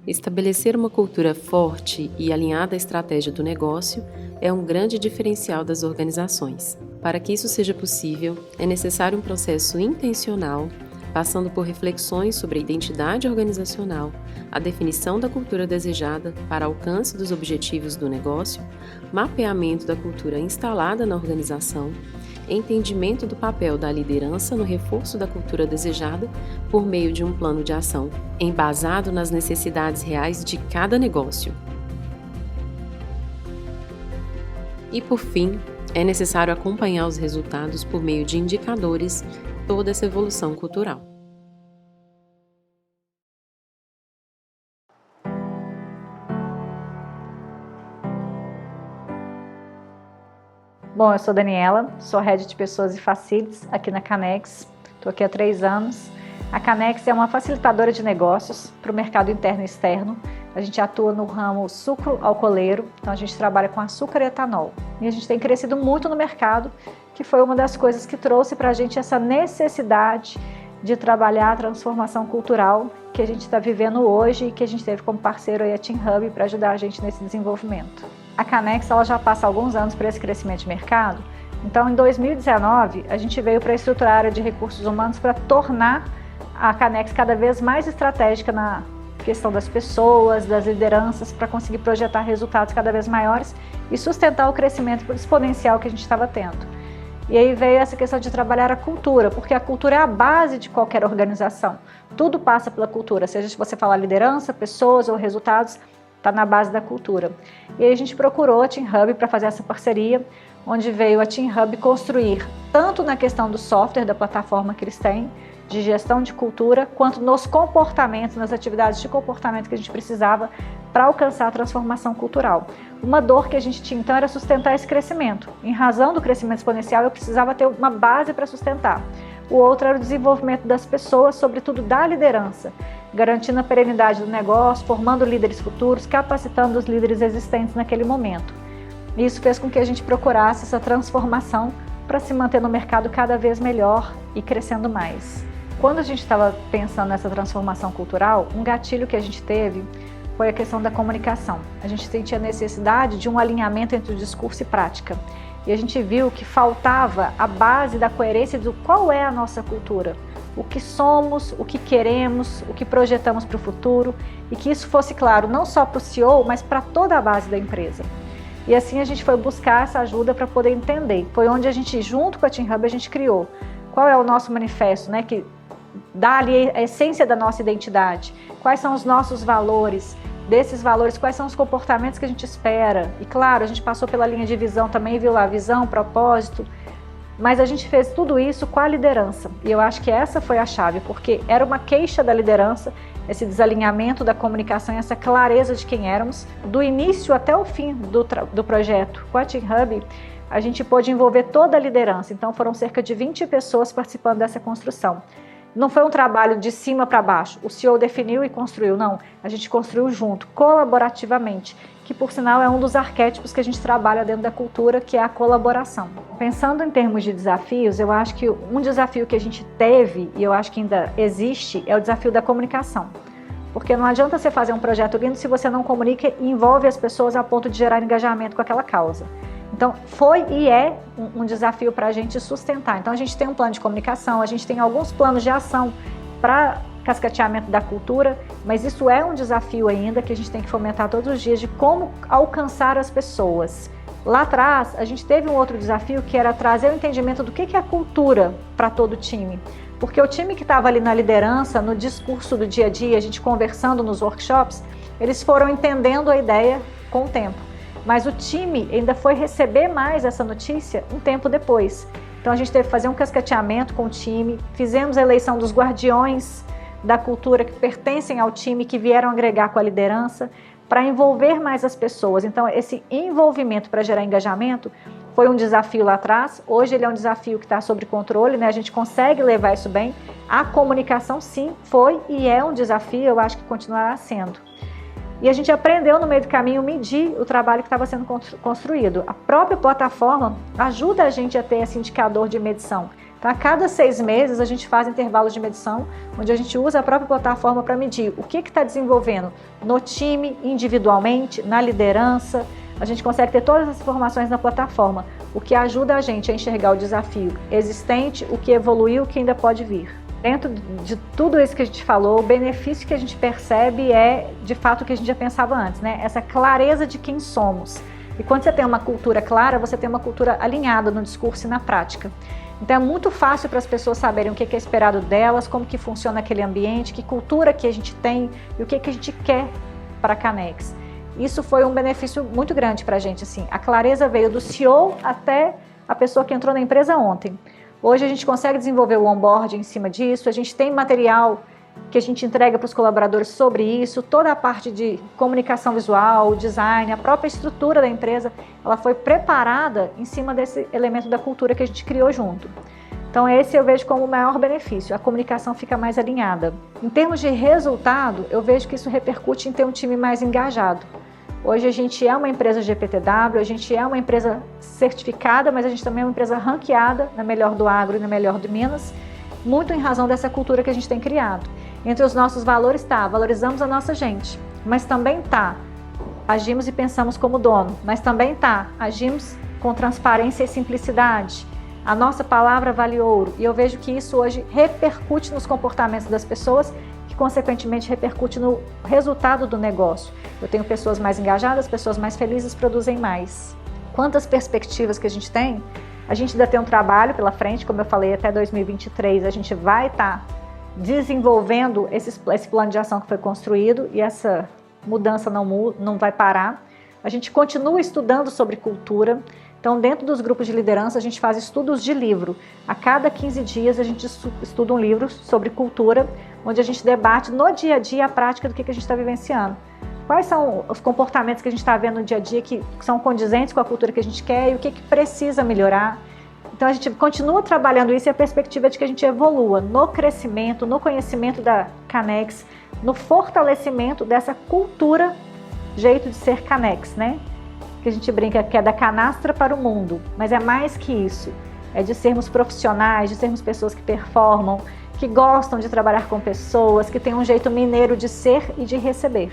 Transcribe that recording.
Estabelecer uma cultura forte e alinhada à estratégia do negócio é um grande diferencial das organizações. Para que isso seja possível, é necessário um processo intencional, passando por reflexões sobre a identidade organizacional, a definição da cultura desejada para alcance dos objetivos do negócio, mapeamento da cultura instalada na organização, entendimento do papel da liderança no reforço da cultura desejada por meio de um plano de ação, embasado nas necessidades reais de cada negócio. E, por fim, é necessário acompanhar os resultados por meio de indicadores toda essa evolução cultural. Bom, eu sou Daniela, sou Head de Pessoas e Facilities aqui na Canex, estou aqui há 3 anos. A Canex é uma facilitadora de negócios para o mercado interno e externo. A gente atua no ramo sucro alcooleiro, então a gente trabalha com açúcar e etanol. E a gente tem crescido muito no mercado, que foi uma das coisas que trouxe para a gente essa necessidade de trabalhar a transformação cultural que a gente está vivendo hoje e que a gente teve como parceiro aí a Team Hub para ajudar a gente nesse desenvolvimento. A Canex ela já passa alguns anos para esse crescimento de mercado, então em 2019 a gente veio para estruturar a área de recursos humanos para tornar a Canex cada vez mais estratégica na questão das pessoas, das lideranças, para conseguir projetar resultados cada vez maiores e sustentar o crescimento exponencial que a gente estava tendo. E aí veio essa questão de trabalhar a cultura, porque a cultura é a base de qualquer organização. Tudo passa pela cultura, seja você falar liderança, pessoas ou resultados, está na base da cultura. E aí a gente procurou a Team Hub para fazer essa parceria, onde veio a Team Hub construir tanto na questão do software, da plataforma que eles têm, de gestão de cultura, quanto nos comportamentos, nas atividades de comportamento que a gente precisava para alcançar a transformação cultural. Uma dor que a gente tinha então era sustentar esse crescimento. Em razão do crescimento exponencial, eu precisava ter uma base para sustentar. O outro era o desenvolvimento das pessoas, sobretudo da liderança, garantindo a perenidade do negócio, formando líderes futuros, capacitando os líderes existentes naquele momento. Isso fez com que a gente procurasse essa transformação para se manter no mercado cada vez melhor e crescendo mais. Quando a gente estava pensando nessa transformação cultural, um gatilho que a gente teve foi a questão da comunicação. A gente sentia a necessidade de um alinhamento entre o discurso e prática. E a gente viu que faltava a base da coerência do qual é a nossa cultura, o que somos, o que queremos, o que projetamos para o futuro, e que isso fosse claro não só para o CEO, mas para toda a base da empresa. E assim a gente foi buscar essa ajuda para poder entender. Foi onde a gente, junto com a Team Hub, a gente criou qual é o nosso manifesto, né, que dá ali a essência da nossa identidade, quais são os nossos valores, desses valores, quais são os comportamentos que a gente espera. E claro, a gente passou pela linha de visão também, viu lá, visão, propósito, mas a gente fez tudo isso com a liderança. E eu acho que essa foi a chave, porque era uma queixa da liderança, esse desalinhamento da comunicação e essa clareza de quem éramos. Do início até o fim do projeto com a Team Hub, a gente pôde envolver toda a liderança. Então foram cerca de 20 pessoas participando dessa construção. Não foi um trabalho de cima para baixo, o CEO definiu e construiu, não. A gente construiu junto, colaborativamente, que por sinal é um dos arquétipos que a gente trabalha dentro da cultura, que é a colaboração. Pensando em termos de desafios, eu acho que um desafio que a gente teve, e eu acho que ainda existe, é o desafio da comunicação. Porque não adianta você fazer um projeto lindo se você não comunica e envolve as pessoas a ponto de gerar engajamento com aquela causa. Então, foi e é um desafio para a gente sustentar. Então, a gente tem um plano de comunicação, a gente tem alguns planos de ação para cascateamento da cultura, mas isso é um desafio ainda que a gente tem que fomentar todos os dias de como alcançar as pessoas. Lá atrás, a gente teve um outro desafio que era trazer o entendimento do que é a cultura para todo o time. Porque o time que estava ali na liderança, no discurso do dia a dia, a gente conversando nos workshops, eles foram entendendo a ideia com o tempo. Mas o time ainda foi receber mais essa notícia um tempo depois. Então a gente teve que fazer um cascateamento com o time, fizemos a eleição dos guardiões da cultura que pertencem ao time, que vieram agregar com a liderança, para envolver mais as pessoas. Então esse envolvimento para gerar engajamento foi um desafio lá atrás, hoje ele é um desafio que está sob controle, né? A gente consegue levar isso bem. A comunicação sim, foi e é um desafio, eu acho que continuará sendo. E a gente aprendeu no meio do caminho medir o trabalho que estava sendo construído. A própria plataforma ajuda a gente a ter esse indicador de medição. Então, a cada 6 meses, a gente faz intervalos de medição, onde a gente usa a própria plataforma para medir o que está desenvolvendo no time, individualmente, na liderança. A gente consegue ter todas as informações na plataforma, o que ajuda a gente a enxergar o desafio existente, o que evoluiu, o que ainda pode vir. Dentro de tudo isso que a gente falou, o benefício que a gente percebe é, de fato, o que a gente já pensava antes, né? Essa clareza de quem somos. E quando você tem uma cultura clara, você tem uma cultura alinhada no discurso e na prática. Então é muito fácil para as pessoas saberem o que é esperado delas, como que funciona aquele ambiente, que cultura que a gente tem e o que a gente quer para a Canex. Isso foi um benefício muito grande para a gente, assim. A clareza veio do CEO até a pessoa que entrou na empresa ontem. Hoje a gente consegue desenvolver o onboarding em cima disso, a gente tem material que a gente entrega para os colaboradores sobre isso, toda a parte de comunicação visual, design, a própria estrutura da empresa, ela foi preparada em cima desse elemento da cultura que a gente criou junto. Então esse eu vejo como o maior benefício, a comunicação fica mais alinhada. Em termos de resultado, eu vejo que isso repercute em ter um time mais engajado. Hoje a gente é uma empresa GPTW, a gente é uma empresa certificada, mas a gente também é uma empresa ranqueada na melhor do agro e na melhor do Minas, muito em razão dessa cultura que a gente tem criado. Entre os nossos valores está, valorizamos a nossa gente, mas também está, agimos e pensamos como dono, mas também está, agimos com transparência e simplicidade. A nossa palavra vale ouro, e eu vejo que isso hoje repercute nos comportamentos das pessoas, que consequentemente repercute no resultado do negócio. Eu tenho pessoas mais engajadas, pessoas mais felizes, produzem mais. Quantas perspectivas que a gente tem? A gente ainda tem um trabalho pela frente, como eu falei, até 2023 a gente vai estar desenvolvendo esse plano de ação que foi construído e essa mudança não vai parar. A gente continua estudando sobre cultura. Então, dentro dos grupos de liderança, a gente faz estudos de livro. A cada 15 dias, a gente estuda um livro sobre cultura, onde a gente debate no dia a dia a prática do que a gente está vivenciando. Quais são os comportamentos que a gente está vendo no dia a dia que são condizentes com a cultura que a gente quer e o que precisa melhorar. Então, a gente continua trabalhando isso e a perspectiva é de que a gente evolua no crescimento, no conhecimento da Canex, no fortalecimento dessa cultura, jeito de ser Canex, né? Que a gente brinca que é da canastra para o mundo, mas é mais que isso. É de sermos profissionais, de sermos pessoas que performam, que gostam de trabalhar com pessoas, que têm um jeito mineiro de ser e de receber.